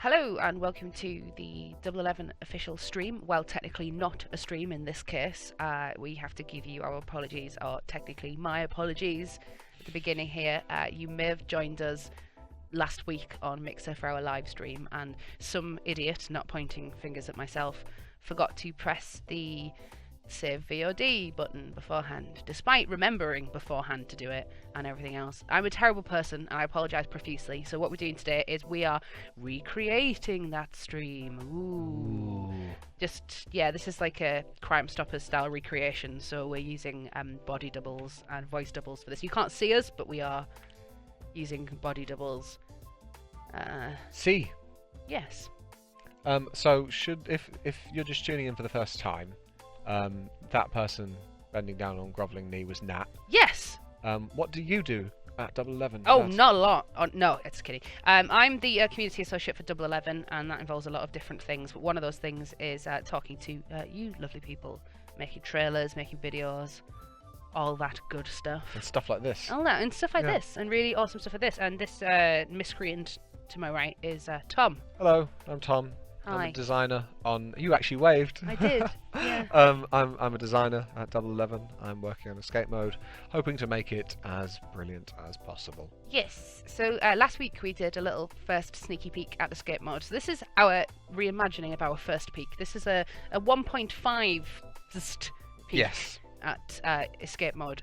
Hello and welcome to the 11 official stream. Well, technically not a stream in this case. We have to give you our apologies, or technically my apologies at the beginning here. You may have joined us last week on Mixer for our live stream, and some idiot, not pointing fingers at myself, forgot to press the save VOD button beforehand, despite remembering beforehand to do it and everything else. I'm a terrible person and I apologise profusely. So what we're doing today is we are recreating that stream. Ooh. This is like a Crime Stoppers style recreation. So we're using body doubles and voice doubles for this. You can't see us, but we are using body doubles. See. Yes. So if you're just tuning in for the first time, that person bending down on grovelling knee was Nat. Yes. What do you do at 11? Oh, not a lot. Oh, no, it's kidding. I'm the community associate for 11, and that involves a lot of different things. But one of those things is talking to you lovely people, making trailers, making videos, all that good stuff. And stuff like this. All that and stuff like this, and really awesome stuff like this. And this miscreant to my right is Tom. Hello, I'm Tom. Hi. I'm a designer on. You actually waved. I did. Yeah. I'm a designer at 11. I'm working on escape mode, hoping to make it as brilliant as possible. Yes. So last week we did a little first sneaky peek at escape mode. So this is our reimagining of our first peek. This is a 1.5 peek. Yes. At escape mode.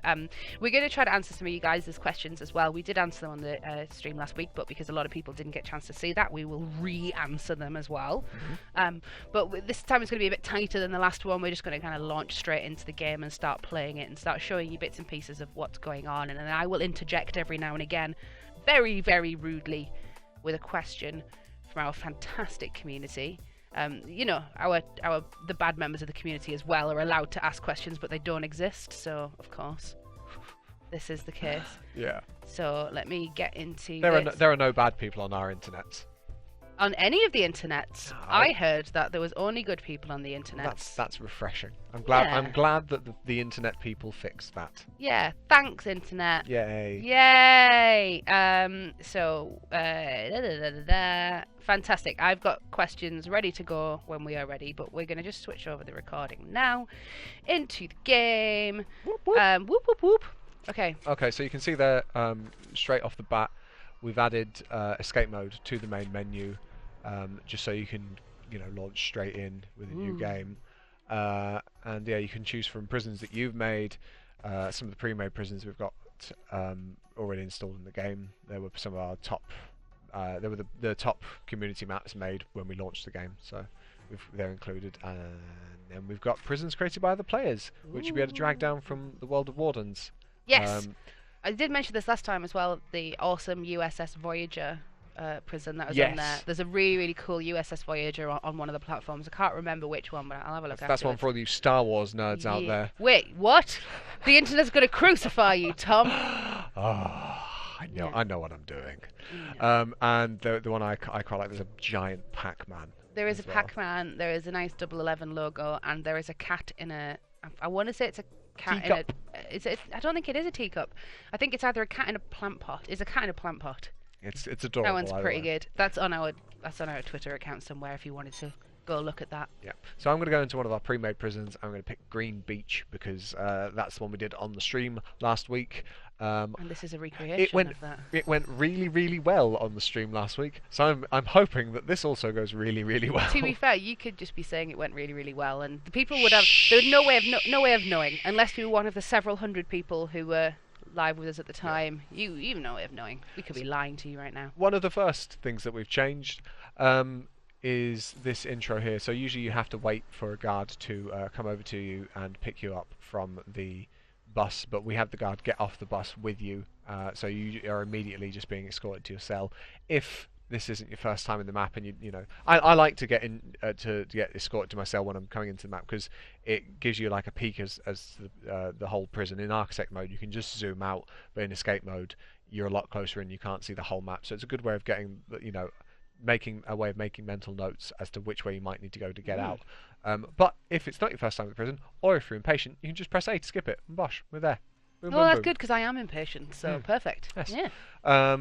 We're going to try to answer some of you guys' questions as well. We did answer them on the stream last week, but because a lot of people didn't get a chance to see that, we will re-answer them as well. But this time it's going to be a bit tighter than the last one. We're just going to kind of launch straight into the game and start playing it and start showing you bits and pieces of what's going on, and then I will interject every now and again, very, very rudely, with a question from our fantastic community. The bad members of the community as well are allowed to ask questions, but they don't exist. So, of course, this is the case. Yeah. So let me get into There are no bad people on our internet. On any of the internets. No. I heard that there was only good people on the internet. That's refreshing. I'm glad. Yeah. I'm glad that the internet people fixed that. Yeah. Thanks, internet. Yay. Yay. Fantastic. I've got questions ready to go when we are ready, but we're going to just switch over the recording now into the game. Whoop, whoop. Whoop, whoop, whoop. Okay. Okay, so you can see there, straight off the bat, we've added escape mode to the main menu, just so you can, launch straight in with a new game. And yeah, you can choose from prisons that you've made. Some of the pre-made prisons we've got already installed in the game. There were some of our top. They were the top community maps made when we launched the game, so they're included. And then we've got prisons created by other players, which you'll be able to drag down from the World of Wardens. Yes, I did mention this last time as well. The awesome USS Voyager prison that was on there. There's a really, really cool USS Voyager on one of the platforms. I can't remember which one, but I'll have a look. That's one for all you Star Wars nerds out there. Wait, what? The internet's going to crucify you, Tom. I know what I'm doing. And the one I quite like, there's a giant Pac-Man. There is a Pac-Man, there is a nice 11 logo, and there is a cat in a... I want to say it's a cat teacup. I don't think it is a teacup. I think it's either a cat in a plant pot. It's a cat in a plant pot. It's adorable. That one's pretty good. That's on our Twitter account somewhere if you wanted to go look at that. Yeah. So I'm going to go into one of our pre-made prisons. I'm going to pick Green Beach because that's the one we did on the stream last week. And this is a recreation of that. It went really, really well on the stream last week. So I'm hoping that this also goes really, really well. To be fair, you could just be saying it went really, really well, and the people would have there was no way of knowing unless you were one of the several hundred people who were live with us at the time. You have no way of knowing. We could be lying to you right now. One of the first things that we've changed is this intro here. So usually you have to wait for a guard to come over to you and pick you up from the bus, but we have the guard get off the bus with you, so you are immediately just being escorted to your cell. If this isn't your first time in the map, and I like to get in to get escorted to my cell when I'm coming into the map because it gives you like a peek as the whole prison. In architect mode you can just zoom out, but in escape mode you're a lot closer and you can't see the whole map. So it's a good way of getting making mental notes as to which way you might need to go to get out. But if it's not your first time at the prison, or if you're impatient, you can just press A to skip it, and bosh, we're there. Boom, well, boom, that's boom. good because I am impatient, so perfect. Yes. Yeah.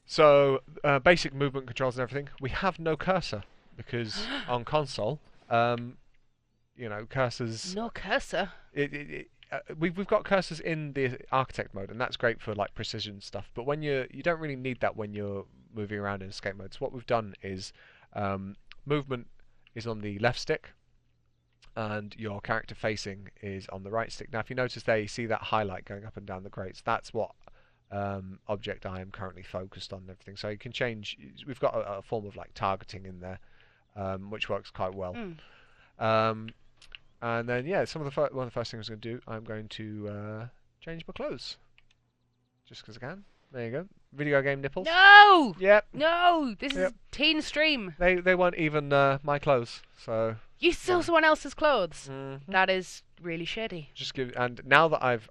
So basic movement controls and everything. We have no cursor because on console, cursors. No cursor. We've got cursors in the architect mode, and that's great for like precision stuff. But when you don't really need that when you're moving around in escape mode. So what we've done is movement is on the left stick, and your character facing is on the right stick. Now, if you notice there, you see that highlight going up and down the grates. That's what object I am currently focused on and everything. So you can change. We've got a form of like targeting in there, which works quite well. And then yeah, one of the first things I'm going to do, I'm going to change my clothes, just because I can. There you go. Video game nipples. No. Yep. No. This is teen stream. They weren't even my clothes, so. You stole someone else's clothes. Mm-hmm. That is really shady. And now that I've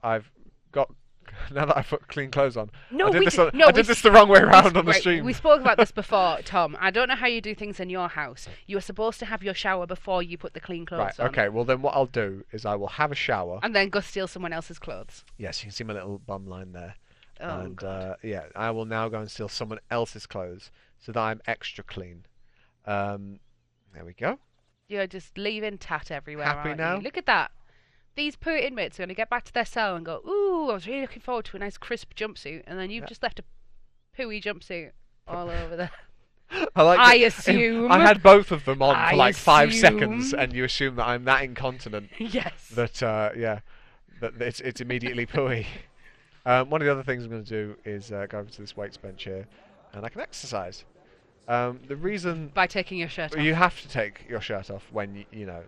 put clean clothes on. No, I did this the wrong way around on the stream. We spoke about this before, Tom. I don't know how you do things in your house. You are supposed to have your shower before you put the clean clothes on. Okay, well then what I'll do is I will have a shower. And then go steal someone else's clothes. Yes, you can see my little bum line there. Oh, and God. I will now go and steal someone else's clothes so that I'm extra clean. There we go. You're just leaving tat everywhere. Happy now? Look at that. These poor inmates are going to get back to their cell and go, ooh, I was really looking forward to a nice crisp jumpsuit. And then you've just left a pooey jumpsuit all over there. I assume. I had both of them on for like 5 assume. seconds, and you assume that I'm that incontinent. Yes. That it's immediately pooey. One of the other things I'm going to do is go over to this weights bench here, and I can exercise. The reason by taking your shirt off. You have to take your shirt off when you know,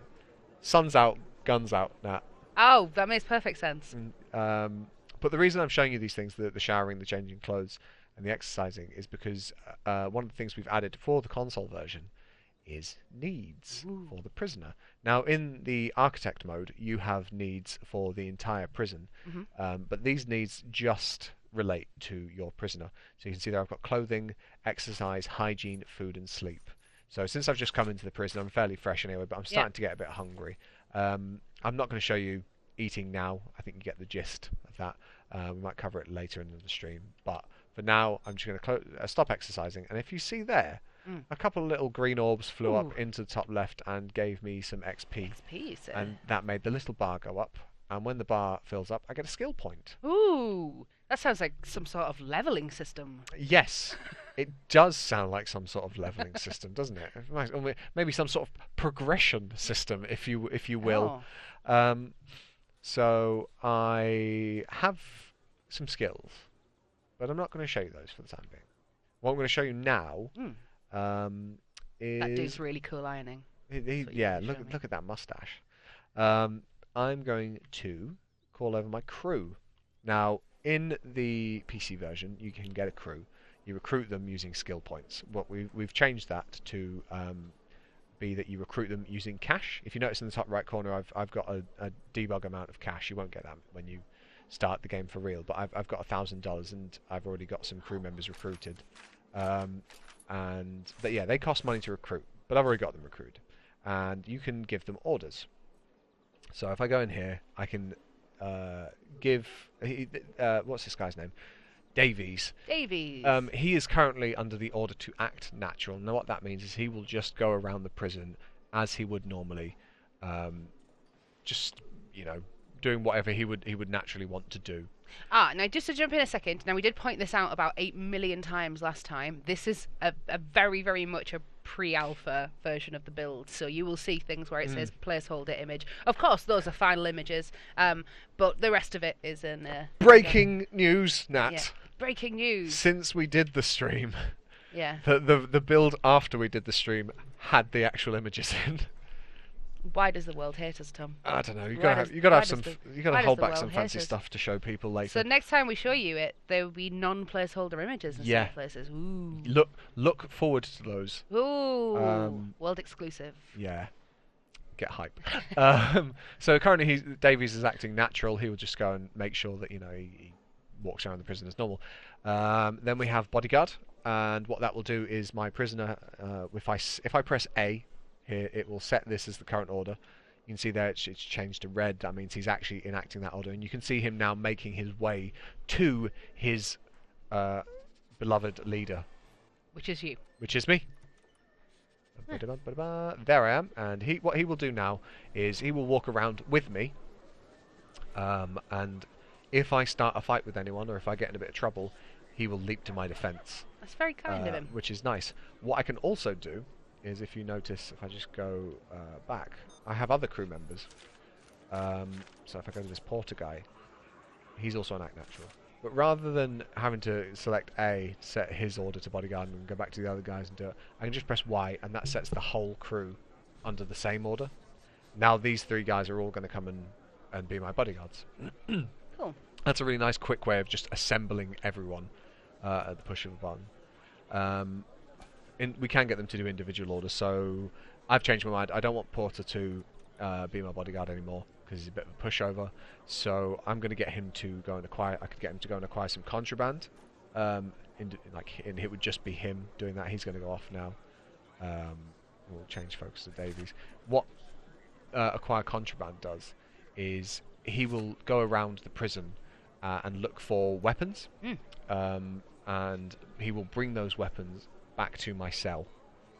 sun's out, guns out. Nat. Oh, that makes perfect sense. But the reason I'm showing you these things, the showering, the changing clothes, and the exercising, is because one of the things we've added for the console version is needs for the prisoner. Now, in the architect mode, you have needs for the entire prison, but these needs just relate to your prisoner. So you can see there I've got clothing, exercise, hygiene, food, and sleep. So since I've just come into the prison, I'm fairly fresh anyway, but I'm starting to get a bit hungry. I'm not going to show you eating now. I think you get the gist of that. We might cover it later in the stream, but for now, I'm just going to stop exercising. And if you see there, a couple of little green orbs flew up into the top left and gave me some XP. And that made the little bar go up. And when the bar fills up, I get a skill point. Ooh, that sounds like some sort of leveling system. Yes, it does sound like some sort of leveling system, doesn't it? Or maybe some sort of progression system, if you will. So I have some skills, but I'm not going to show you those for the time being. What I'm going to show you now is... That dude's really cool ironing. Yeah, look at that mustache. I'm going to call over my crew. Now, in the PC version, you can get a crew. You recruit them using skill points. What we've changed that to be that you recruit them using cash. If you notice in the top right corner, I've got a debug amount of cash. You won't get that when you start the game for real, but I've got $1,000 and I've already got some crew members recruited. They cost money to recruit, but I've already got them recruited. And you can give them orders. So if I go in here, I can give... what's this guy's name? Davies. He is currently under the order to act natural. Now what that means is he will just go around the prison as he would normally, just, doing whatever he would naturally want to do. Now just to jump in a second, now we did point this out about 8 million times last time. This is a very, very much a pre-alpha version of the build, so you will see things where it says placeholder image. Of course, those are final images, but the rest of it is in... Breaking news, Nat. Yeah. Breaking news. Since we did the stream, yeah, the build after we did the stream had the actual images in. Why does the world hate us, Tom? I don't know. You gotta hold back some fancy stuff to show people later. So next time we show you it, there will be non-placeholder images in some places. Ooh. Look forward to those. Ooh. World exclusive. Yeah. Get hype. So currently Davies is acting natural. He will just go and make sure that he walks around the prison as normal. Then we have bodyguard, and what that will do is my prisoner, if I press A here, it will set this as the current order. You can see there it's changed to red. That means he's actually enacting that order, and you can see him now making his way to his beloved leader, Which is you. which is me. There I am, and what he will do now is he will walk around with me, and if I start a fight with anyone or if I get in a bit of trouble, he will leap to my defence. That's very kind of him. Which is nice. What I can also do is, if you notice, if I just go back, I have other crew members. So if I go to this porter guy, he's also an act natural. But rather than having to select A, set his order to bodyguard and go back to the other guys and do it, I can just press Y and that sets the whole crew under the same order. Now these 3 guys are all going to come and be my bodyguards. Cool. That's a really nice quick way of just assembling everyone at the push of a button. We can get them to do individual orders, so I've changed my mind. I don't want Porter to be my bodyguard anymore because he's a bit of a pushover. So I'm going to get him to go and acquire. I could get him to go and acquire some contraband. And it would just be him doing that. He's going to go off now. We'll change focus to Davies. What acquire contraband does is he will go around the prison and look for weapons. And he will bring those weapons back to my cell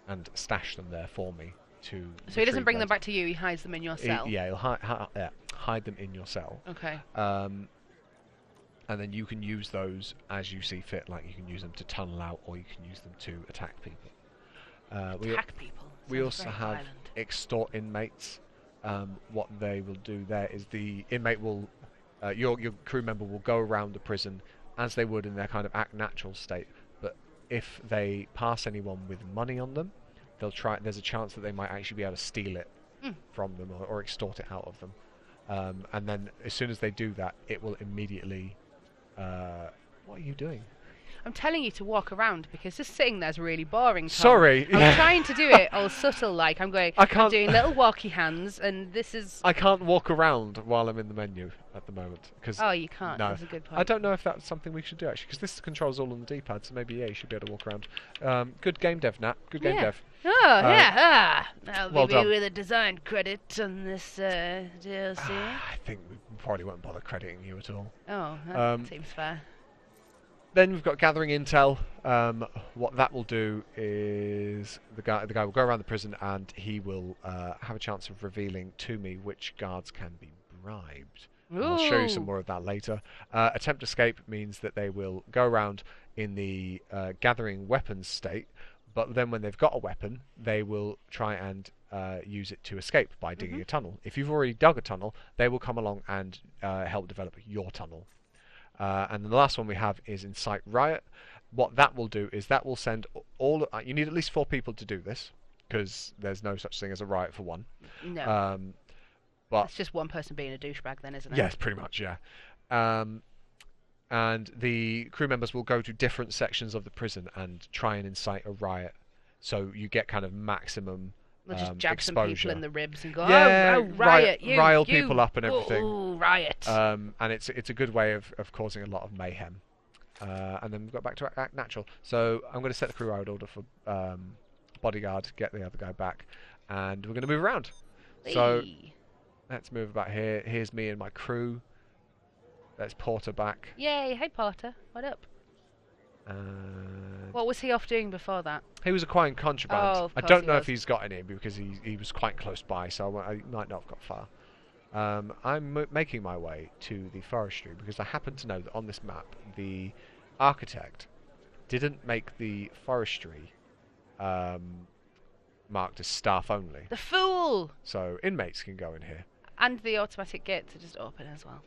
and stash them there for me to. So he doesn't bring them back to you; he hides them in your cell. He'll hide them in your cell. Okay. And then you can use those as you see fit. Like you can use them to tunnel out, or you can use them to attack people. Attack people. We Sounds also very have violent. extort inmates. What they will do there is the inmate will, your crew member will go around the prison as they would in their kind of act natural state. But if they pass anyone with money on them, they'll try. There's a chance that they might actually be able to steal it from them or extort it out of them. And then as soon as they do that, it will immediately. What are you doing? I'm telling you to walk around because just sitting there's really boring. Tom. Sorry. I'm trying to do it all subtle, like I'm doing little walkie hands, and this is. I can't walk around while I'm in the menu at the moment because. Oh, you can't. No, That's a good point. I don't know if that's something we should do actually, because this controls all on the D-pad, so maybe you should be able to walk around. Good game dev, Nat. Good game dev. Oh yeah. Now well maybe done. with a design credit on this DLC. I think we probably won't bother crediting you at all. Oh, that seems fair. Then we've got gathering intel. What that will do is the guy will go around the prison and he will have a chance of revealing to me which guards can be bribed. I'll show you some more of that later. Attempt escape means that they will go around in the gathering weapons state, but then when they've got a weapon, they will try and use it to escape by digging a tunnel. If you've already dug a tunnel, they will come along and help develop your tunnel. And then the last one we have is incite riot. What that will do is that will send all. You need at least 4 people to do this, because there's no such thing as a riot for one. No. But it's just one person being a douchebag, then, isn't it? yes, pretty much, yeah. And the crew members will go to different sections of the prison and try and incite a riot. So you get kind of maximum. We'll just jab exposure. some people in the ribs and go, yeah, oh, riot, you, rile you, people up and everything. Oh, riot. And it's a good way of causing a lot of mayhem. And then we've got back to act natural. So I'm going to set the crew out order for bodyguard, get the other guy back, and we're going to move around. So let's move about here. Here's me and my crew. Let's Porter back. Yay! Hey Porter, what up? What was he off doing before that? He was acquiring contraband. Oh, I don't know if he's got any because he was quite close by, so I might not have got far. I'm making my way to the forestry because I happen to know that on this map the architect didn't make the forestry marked as staff only. The fool! So inmates can go in here. And the automatic gates are just open as well.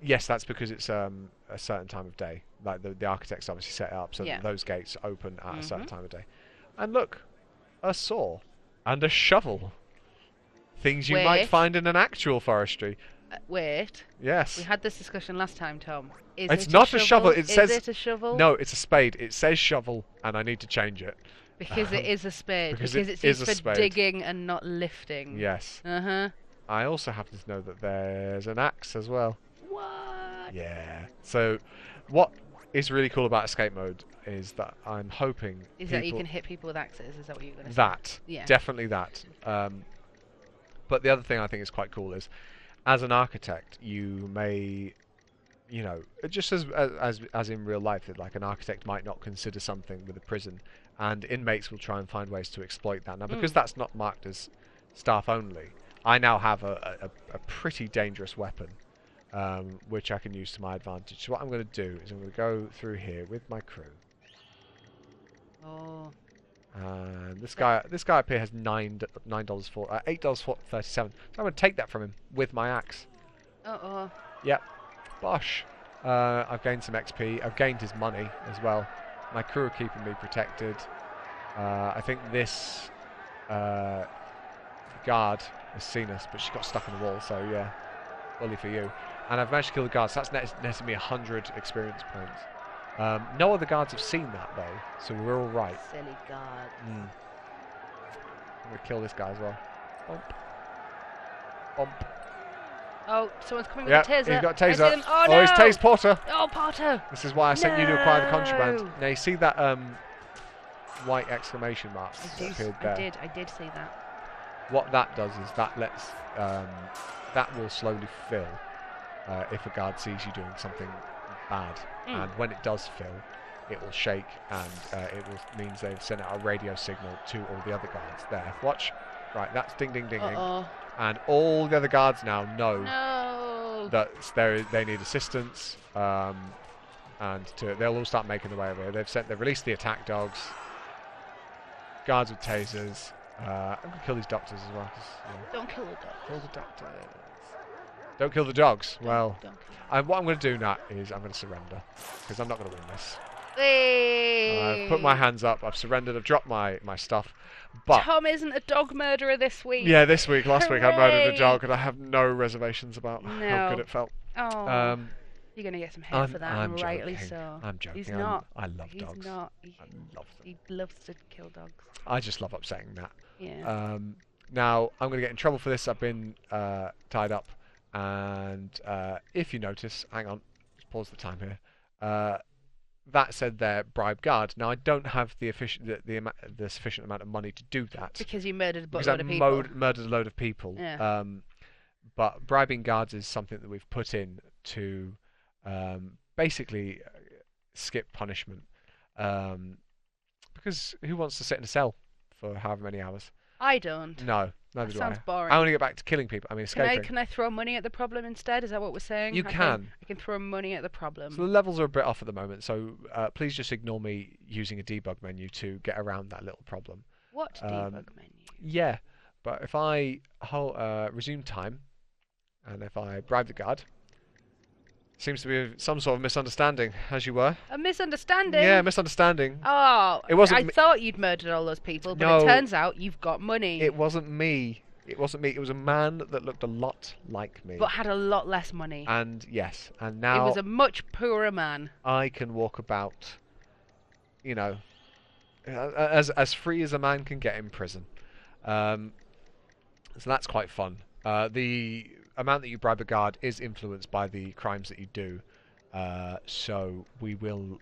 Yes, that's because it's a certain time of day. Like the architects obviously set it up so that those gates open at a certain time of day. And look, a saw and a shovel. Things you might find in an actual forestry. Wait. Yes. We had this discussion last time, Tom. It's not a shovel. It says. Is it a shovel? No, it's a spade. It says shovel, and I need to change it. Because it is a spade. Because it's is used a for spade. digging and not lifting. Yes. Uh-huh. I also happen to know that there's an axe as well. What? Yeah. So, what is really cool about escape mode is that I'm hoping Is that you can hit people with axes? Is that what you're going to say? That. Yeah. Definitely that. But the other thing I think is quite cool is, as an architect, you may you know, just as in real life, that like an architect might not consider something with a prison, and inmates will try and find ways to exploit that. Now, because that's not marked as staff only, I now have a pretty dangerous weapon, which I can use to my advantage. So what I'm going to do is I'm going to go through here with my crew. Oh. And this guy up here has $8.37. So I'm going to take that from him with my axe. Uh-oh. Yep. Bosh. I've gained some XP. I've gained his money as well. My crew are keeping me protected. I think this guard has seen us, but she got stuck in the wall, so yeah. Bully for you. And I've managed to kill the guard, so that's netted me 100 experience points. No other guards have seen that, though, so we're all right. Silly guards. I'm going to kill this guy as well. Bump. Bump. Oh, someone's coming with a taser. He's got a taser. Oh, no! He's tased Porter. Oh, Potter! This is why I sent you to acquire the contraband. Now, you see that white exclamation mark that appeared there? I did see that. What that does is that lets... that will slowly fill if a guard sees you doing something bad. And when it does fill, it will shake, and means they've sent out a radio signal to all the other guards. There, watch. Right, that's ding ding ding ding. And all the other guards now know that they need assistance, and they'll all start making their way over here. They've released the attack dogs, guards with tasers. I'm gonna kill these doctors as well. Don't kill the dogs. Kill the doctors. Don't kill the dogs. Well, don't kill what I'm going to do, Nat, is I'm going to surrender, because I'm not going to win this. Hey. I've put my hands up. I've surrendered. I've dropped my stuff. But Tom isn't a dog murderer this week. yeah, this week. Last week I murdered a Hooray. dog, and I have no reservations about how good it felt. Oh. You're going to get some hate for that, I'm and rightly joking. so. I'm joking. He's not. I love He's dogs. not. I love them. He loves to kill dogs. I just love upsetting Nat. Yeah. Now, I'm going to get in trouble for this. I've been tied up. And if you notice, hang on, just pause the time here. That said there, bribe guard. Now I don't have the sufficient amount of money to do that Because you murdered a because load of people. murdered a load of people. Yeah. But bribing guards is something that we've put in to basically skip punishment. Because who wants to sit in a cell for however many hours? I don't. No, neither That do sounds I. boring. I want to get back to killing people. I mean, escaping. Can I throw money at the problem instead? Is that what we're saying? You can. I can throw money at the problem. So the levels are a bit off at the moment, so please just ignore me using a debug menu to get around that little problem. What debug menu? Yeah, but if I resume time, and if I bribe the guard, seems to be some sort of misunderstanding, as you were. A misunderstanding? Yeah, misunderstanding. Oh, It wasn't I thought you'd murdered all those people, but No. it turns out you've got money. It wasn't me. It wasn't me. It was a man that looked a lot like me. But had a lot less money. And yes, and now It was a much poorer man. I can walk about, you know, as free as a man can get in prison. So that's quite fun. The amount that you bribe a guard is influenced by the crimes that you do. So we will...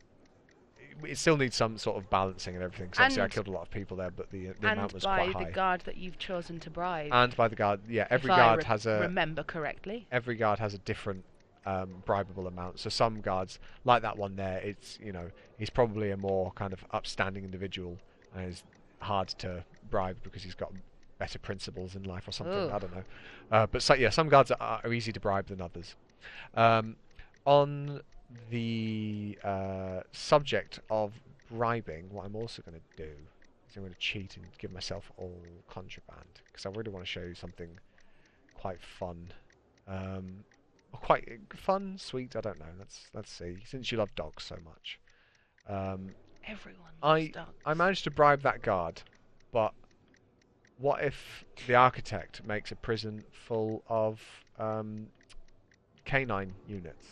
It still needs some sort of balancing and everything. Because obviously I killed a lot of people there, but the amount was quite high. And by the guard that you've chosen to bribe. And by the guard, yeah. Every if guard I has a... remember correctly. Every guard has a different bribable amount. So some guards, like that one there, it's, you know, he's probably a more kind of upstanding individual and is hard to bribe because he's got better principles in life or something. Ooh. I don't know. But so, yeah, some guards are easy to bribe than others. On the subject of bribing, what I'm also going to do is I'm going to cheat and give myself all contraband because I really want to show you something quite fun. Or quite fun, sweet, I don't know. Let's see. Since you love dogs so much. Everyone loves dogs. I managed to bribe that guard, but what if the architect makes a prison full of canine units?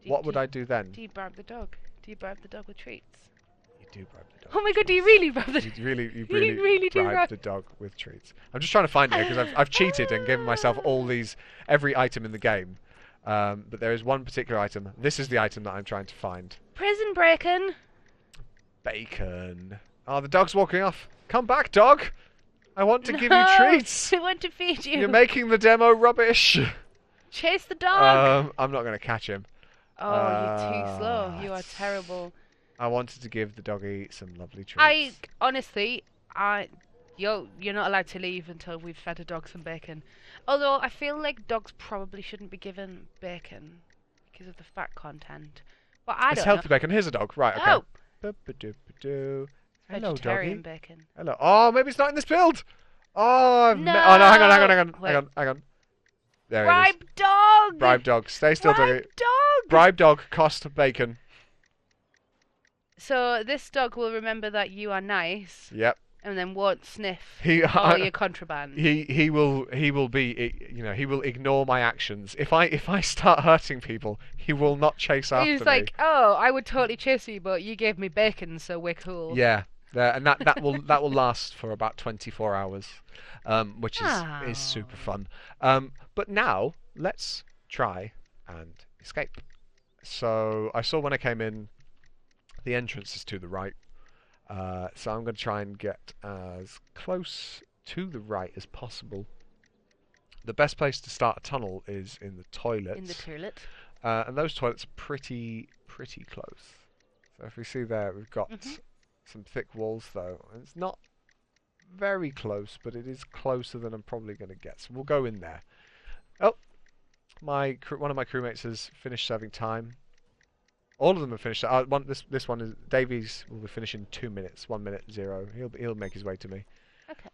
What would I do then? Do you bribe the dog? Do you bribe the dog with treats? You do bribe the dog. Oh my god, do you really bribe the dog? You really do bribe the dog with treats. I'm just trying to find it because I've cheated and given myself every item in the game. But there is one particular item. This is the item that I'm trying to find. Prison breaking. Bacon. Oh, the dog's walking off. Come back, dog. I want to give you treats. I want to feed you. You're making the demo rubbish. Chase the dog. I'm not going to catch him. Oh, you're too slow. You are It's- terrible. I wanted to give the doggy some lovely I treats. honestly, you're not allowed to leave until we've fed a dog some bacon. Although I feel like dogs probably shouldn't be given bacon because of the fat content. But I It's don't know. healthy bacon. Here's a dog. Right, okay. Oh, Ba-ba-doo-ba-doo. Hello, vegetarian doggy. bacon. Hello. Oh, maybe it's not in this build. Oh, No. oh no, hang on, hang on, hang on, Wait. hang on, hang on. There it is. Bribe dog. Bribe dog. Stay still, Bribe doggy. dog. Bribe dog. Cost bacon. So this dog will remember that you are nice, Yep. and then won't sniff He all your contraband. he will be, you know, he will ignore my actions. If I start hurting people, he will not chase after He's me. like, oh, I would totally chase you, but you gave me bacon, so we're cool. Yeah. And that will last for about 24 hours, which is super fun. But now let's try and escape. So I saw when I came in, the entrance is to the right. So I'm going to try and get as close to the right as possible. The best place to start a tunnel is in the toilets. In the toilet. And those toilets are pretty close. So if we see there, we've got some thick walls though. And it's not very close, but it is closer than I'm probably going to get. So we'll go in there. Oh, one of my crewmates has finished serving time. All of them have finished. This one is Davies will be finishing in 2 minutes. 1 minute 0. He'll make his way to me. Okay.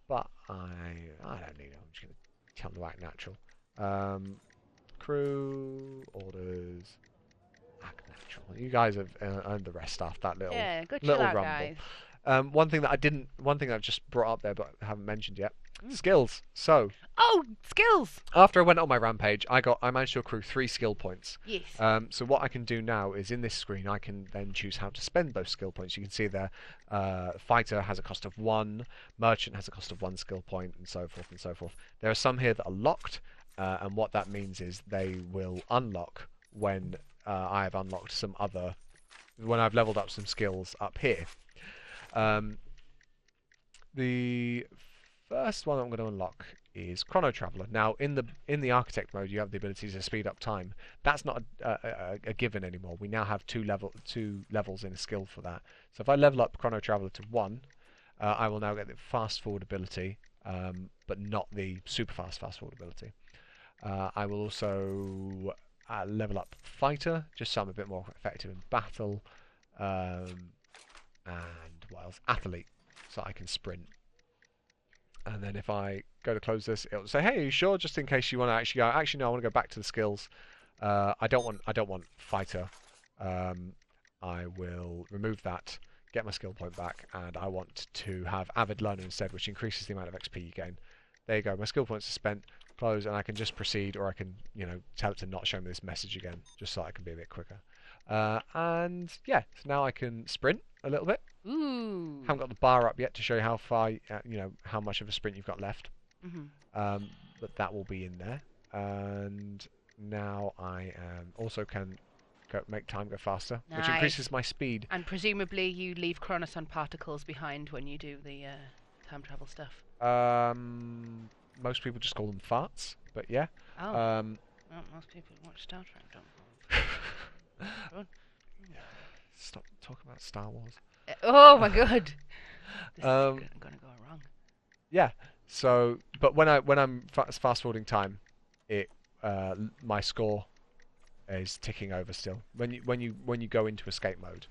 But I don't need. I'm just gonna tell him to act natural. Crew orders. Act natural. You guys have earned the rest after that little Good chill little out, rumble. guys. One thing I've just brought up there but I haven't mentioned yet. Skills. So Oh, skills. after I went on my rampage, I managed to accrue 3 skill points. Yes. So what I can do now is in this screen I can then choose how to spend those skill points. You can see there, fighter has a cost of 1, merchant has a cost of 1 skill point, and so forth and so forth. There are some here that are locked, and what that means is they will unlock when I have unlocked when I've leveled up some skills up here. The first one I'm going to unlock is Chrono Traveler. Now, in the Architect mode, you have the ability to speed up time. That's not a given anymore. We now have two levels in a skill for that. So if I level up Chrono Traveler to 1, I will now get the fast forward ability, but not the super fast forward ability. I will also level up Fighter, just so I'm a bit more effective in battle. And what else? Athlete, so I can sprint. And then if I go to close this, it'll say, "Hey, are you sure?" Just in case you want to actually go. Actually, no, I want to go back to the skills. I don't want fighter. I will remove that, get my skill point back, and I want to have avid learner instead, which increases the amount of XP you gain. There you go. My skill points are spent. Close, and I can just proceed, or I can, tell it to not show me this message again, just so I can be a bit quicker. And yeah, so now I can sprint a little bit. Ooh. Haven't got the bar up yet to show you how far, how much of a sprint you've got left. But that will be in there. And now I also can make time go faster, which increases my speed. And presumably you leave chronoson particles behind when you do the time travel stuff. Most people just call them farts, but yeah. Oh. Well, most people watch Star Trek, don't they? Stop talking about Star Wars. Oh my god. This is gonna go wrong. Yeah. So, but when I'm fast forwarding time, my score is ticking over still. When you go into escape mode,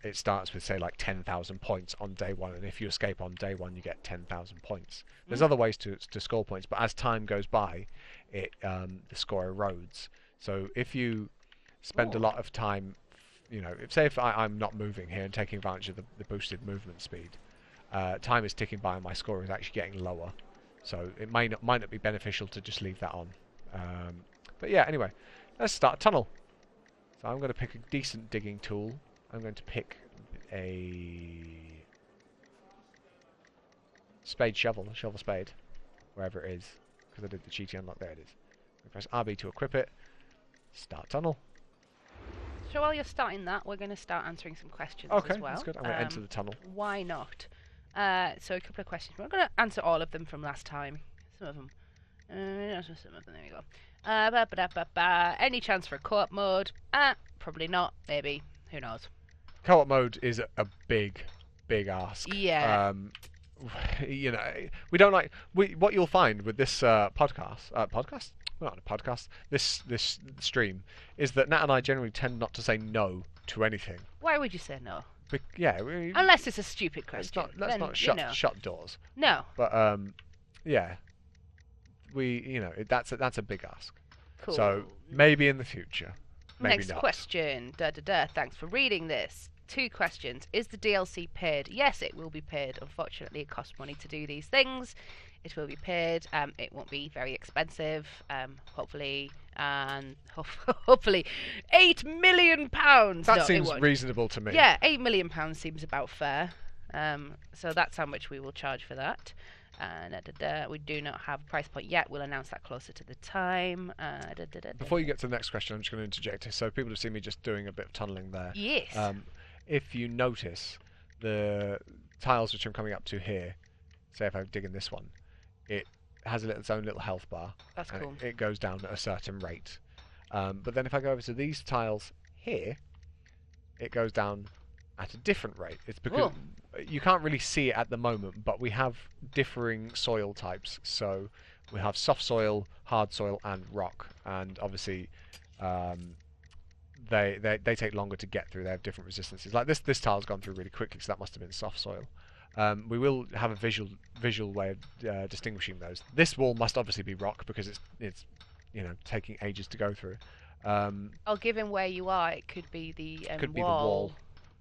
it starts with say like 10,000 points on day 1, and if you escape on day 1, you get 10,000 points. There's other ways to score points, but as time goes by, the score erodes. So if you spend a lot of time, if I'm not moving here and taking advantage of the boosted movement speed, time is ticking by and my score is actually getting lower. So it might not be beneficial to just leave that on. But yeah, anyway, let's start a tunnel. So I'm going to pick a decent digging tool. I'm going to pick a shovel spade, wherever it is, because I did the cheaty unlock. There it is. I press RB to equip it. Start tunnel. So while you're starting that, we're going to start answering some questions Okay, as well. that's good. I'm going to enter the tunnel. Why not? So a couple of questions. We're not going to answer all of them from last time. Some of them. There we go. Any chance for a co-op mode? Probably not. Maybe. Who knows? Co-op mode is a big ask. Yeah. You know, we don't like what you'll find with this podcast, not a podcast. This stream is that Nat and I generally tend not to say no to anything. Why would you say no? Unless it's a stupid question. Let's not shut doors. No. But yeah, that's a big ask. Cool. So maybe in the future. Maybe Next not. question. Thanks for reading this. 2 questions. Is the DLC paid? Yes, it will be paid. Unfortunately, it costs money to do these things. It will be paid. It won't be very expensive. Hopefully, and hopefully, £8 million. That seems reasonable to me. Yeah, £8 million seems about fair. So that's how much we will charge for that. We do not have a price point yet. We'll announce that closer to the time. Before you get to the next question, I'm just going to interject here. So people have seen me just doing a bit of tunnelling there. Yes. If you notice the tiles which I'm coming up to here, say if I dig in this one, it has its own little health bar. That's cool. It goes down at a certain rate. But then if I go over to these tiles here, it goes down at a different rate. It's because you can't really see it at the moment, but we have differing soil types. So we have soft soil, hard soil, and rock. And obviously, they take longer to get through. They have different resistances. Like this tile's gone through really quickly, so that must have been soft soil. We will have a visual way of distinguishing those. This wall must obviously be rock because it's taking ages to go through. Given where you are, it could be the could be the wall.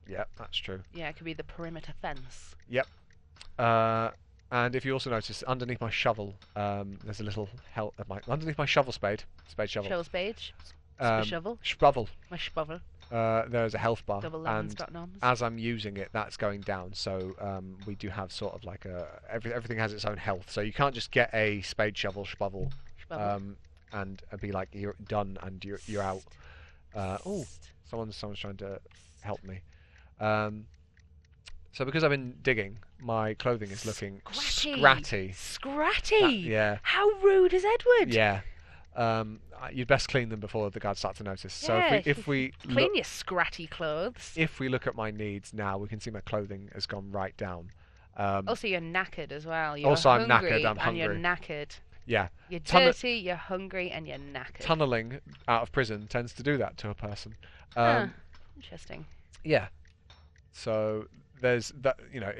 Yep, that's true. Yeah, it could be the perimeter fence. Yep. And if you also notice, underneath my shovel, there's a little underneath my shovel spade shovel. Shovel spade. Shovel. Shovel. My shovel. There's a health bar, Double got noms. as I'm using it, that's going down. So we do have sort of like everything has its own health. So you can't just get a spade, shovel, and be like you're done and you're out. Someone's trying to help me. So because I've been digging, my clothing is looking scratty. Scratty? Yeah. How rude is Edward? Yeah. You'd best clean them before the guards start to notice. Yeah, so if we clean your scratty clothes. If we look at my needs now, we can see my clothing has gone right down. Also, you're knackered as well. I'm knackered. I'm hungry. And you're knackered. Yeah. You're dirty, you're hungry, and you're knackered. Tunneling out of prison tends to do that to a person. Interesting. Yeah. So there's that.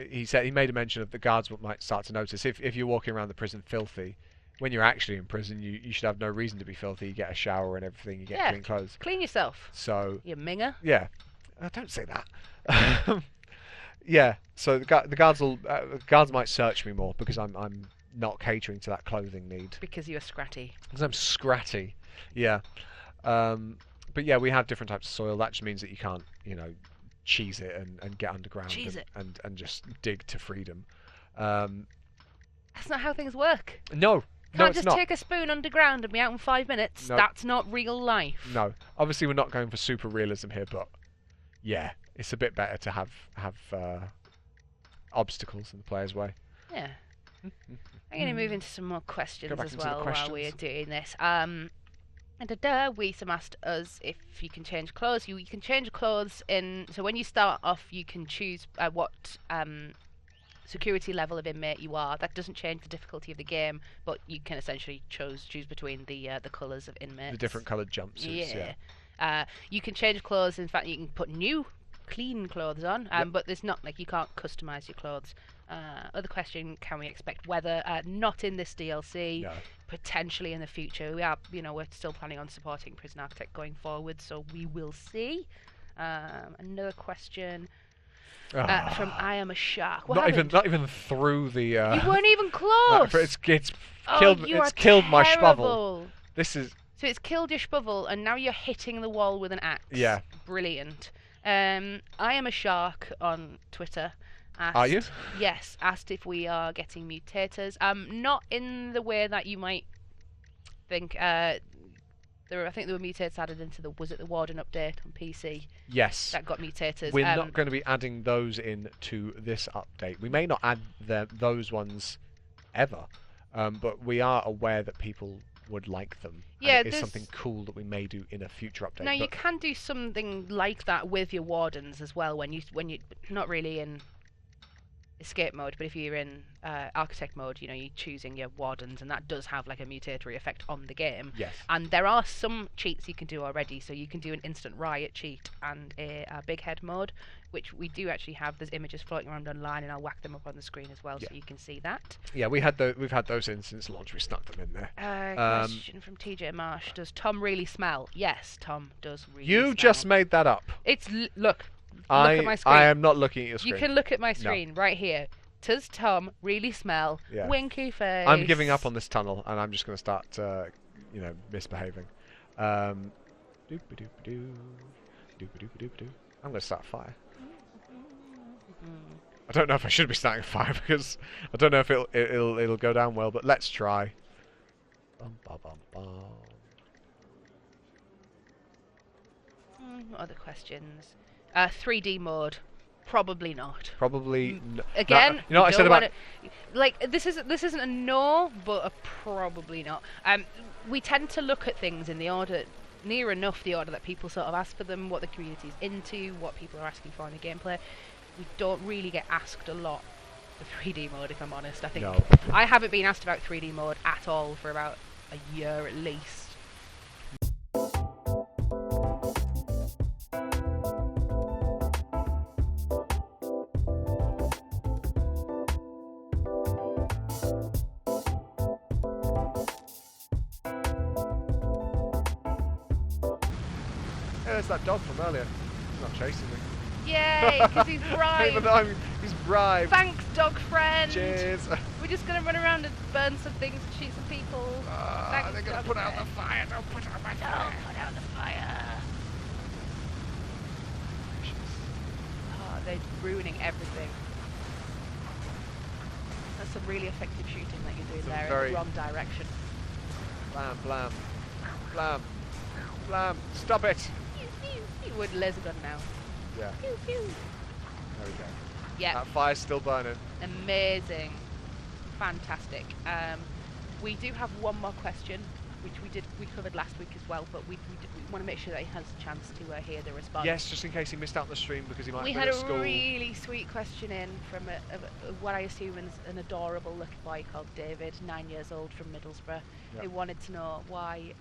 He made a mention of the guards might start to notice if you're walking around the prison filthy. When you're actually in prison, you should have no reason to be filthy. You get a shower and everything. You get clean clothes. Clean yourself. So you minger. Yeah. Don't say that. Yeah. So the guards might search me more because I'm not catering to that clothing need. Because you're scratty. Because I'm scratty. Yeah. But yeah, we have different types of soil. That just means that you can't cheese it and get underground and just dig to freedom. That's not how things work. No. Can't just take a spoon underground and be out in 5 minutes. No. That's not real life. No. Obviously, we're not going for super realism here, but yeah, it's a bit better to have obstacles in the player's way. Yeah. I'm going to move into some more questions as well while we're doing this. Some asked us if you can change clothes. You can change clothes so when you start off, you can choose what security level of inmate you are. That doesn't change the difficulty of the game, but you can essentially choose between the colours of inmates. The different coloured jumpsuits. Yeah. You can change clothes. In fact, you can put new, clean clothes on. But there's not you can't customise your clothes. Other question: can we expect weather? Not in this DLC. No. Potentially in the future. We are, we're still planning on supporting Prison Architect going forward, so we will see. Another question. From I Am a Shark. Not even through the. You weren't even close. It's killed my schpovel. This is. So it's killed your schpovel, and now you're hitting the wall with an axe. Yeah. Brilliant. I Am a Shark on Twitter. Are you? Yes. Asked if we are getting mutators. Not in the way that you might think. I think there were mutators added into the Warden update on PC. Yes. That got mutators. We're not going to be adding those into this update. We may not add those ones ever, but we are aware that people would like them. Yeah, and it is something cool that we may do in a future update. Now you can do something like that with your wardens as well when you not really in escape mode, but if you're in architect mode, you know, you're choosing your wardens, and that does have like a mutatory effect on the game. Yes. And there are some cheats you can do already, so you can do an instant riot cheat and a big head mode, which we do actually have. There's images floating around online, and I'll whack them up on the screen as well, so you can see that. Yeah, we've had those in since launch. We snuck them in there. Question from TJ Marsh: does Tom really smell? Yes, Tom does really. You just made that up. It's look. Look at my screen. I am not looking at your screen. You can look at my screen right here. Does Tom really smell? Yeah. Winky face. I'm giving up on this tunnel, and I'm just going to start, misbehaving. I'm going to start a fire. I don't know if I should be starting a fire because I don't know if it'll go down well, but let's try. Bum, bum, bum, bum. Other questions? 3D mode. Probably not. Probably again. No, you know what I said about this isn't a no, but a probably not. We tend to look at things in the order near enough the order that people sort of ask for them, what the community's into, what people are asking for in the gameplay. We don't really get asked a lot for 3D mode, if I'm honest. I think I haven't been asked about 3D mode at all for about a year at least. There's that dog from earlier. He's not chasing me. Yay, because he's bribed. Even though he's bribed. Thanks, dog friend. Cheers. We're just going to run around and burn some things and shoot some people. Thanks, they're going to put out the fire. Don't put out my fire. Don't put out the fire. Oh, they're ruining everything. That's some really effective shooting that you're doing there in the wrong direction. Blam, blam, blam, blam. Stop it. You would laser gun now. Yeah. Pew, pew. There we go. Yeah. That fire's still burning. Amazing. Fantastic. We do have one more question, which we covered last week as well, but we want to make sure that he has a chance to hear the response. Yes, just in case he missed out on the stream because he might We have been at had school. a really sweet question in from what I assume is an adorable little boy called David, 9 years old from Middlesbrough, who wanted to know why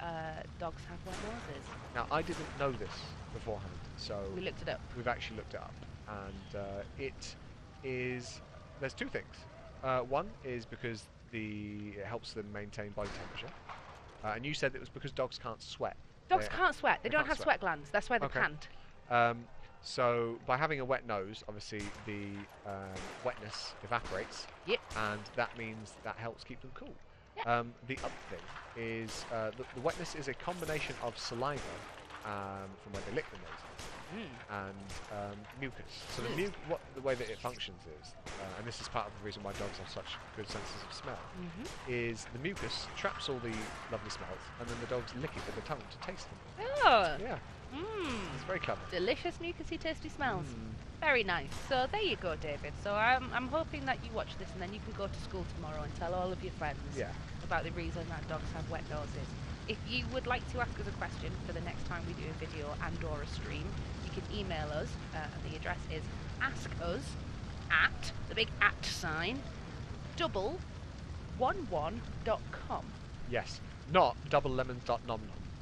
dogs have wet noses. Now, I didn't know this beforehand, so we looked it up. We've actually looked it up, and it is. There's two things. One is because it helps them maintain body temperature, and you said it was because dogs can't sweat. Dogs can't sweat. They don't have sweat glands. That's why they can't. So by having a wet nose, obviously the wetness evaporates. Yep. And that means that helps keep them cool. Yep. The other thing is the wetness is a combination of saliva from where they lick the nose and mucus. So the way that it functions is, and this is part of the reason why dogs have such good senses of smell, is the mucus traps all the lovely smells, and then the dogs lick it with the tongue to taste them. Oh. Yeah. It's very clever. Delicious, mucusy, tasty smells. Very nice. So there you go, David. So I'm hoping that you watch this and then you can go to school tomorrow and tell all of your friends about the reason that dogs have wet noses. If you would like to ask us a question for the next time we do a video and or a stream, you can email us. The address is askus at the big @ sign 11.com. Yes. Not doublelemons.nom.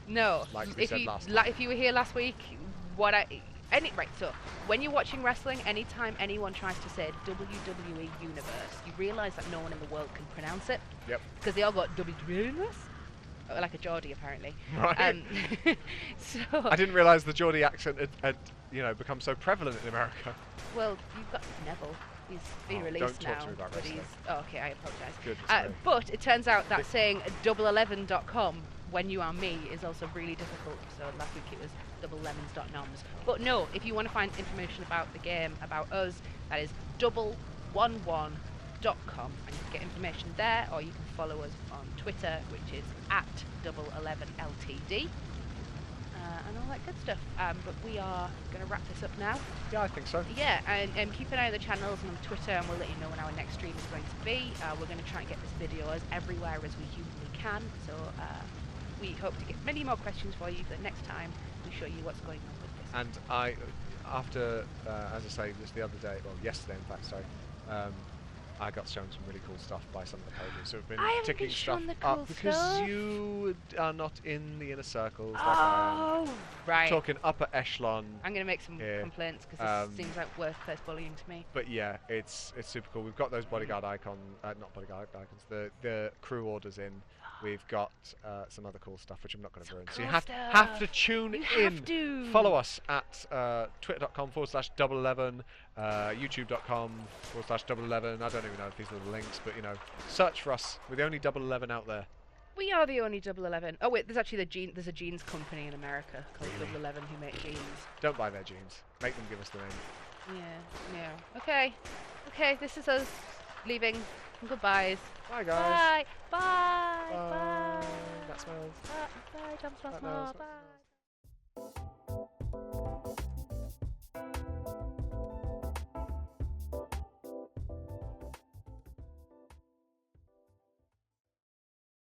No. Like we said last time. If you were here last week, so when you're watching wrestling, anytime anyone tries to say WWE Universe, you realise that no one in the world can pronounce it. Yep. Because they all got WWE Universe. Like a Geordie, apparently. Right. So I didn't realise the Geordie accent had become so prevalent in America. Well, you've got Neville. He's been released don't now. talk to me about wrestling. Okay, I apologise. Good. But it turns out that saying 11.com when you are me is also really difficult. So last week it was doublelemons.noms. But no, if you want to find information about the game, about us, that is 11.com, and you can get information there, or you can follow us on Twitter, which is @11LTD, and all that good stuff. But we are going to wrap this up now. Yeah, I think so. Yeah, and keep an eye on the channels and on Twitter, and we'll let you know when our next stream is going to be. We're going to try and get this video as everywhere as we humanly can, so we hope to get many more questions for you the next time we show you what's going on with this. And after, as I say, just the other day, well, yesterday in fact, sorry, I got shown some really cool stuff by some of the pages who have been I haven't ticking been stuff shown the up cool because stuff. you are not in the inner circles. Like Oh, right. talking upper echelon. I'm going to make some here. complaints because this seems like workplace bullying to me. But yeah, it's super cool. We've got those bodyguard not bodyguard icons, the crew orders in. We've got some other cool stuff which I'm not going to ruin. So you have to tune in. Have to. Follow us at twitter.com/double11, youtube.com/double11. I don't even know if these are the links, but you know, search for us. We're the only double 11 out there. We are the only Double 11. Oh wait, there's actually there's a jeans company in America called Really? Double 11 who make jeans. Don't buy their jeans. Make them give us the name. Yeah. Okay. This is us leaving. Goodbyes. Bye guys. Bye. Bye. Bye. That smells. Bye. Tom smells That more. smells. Bye.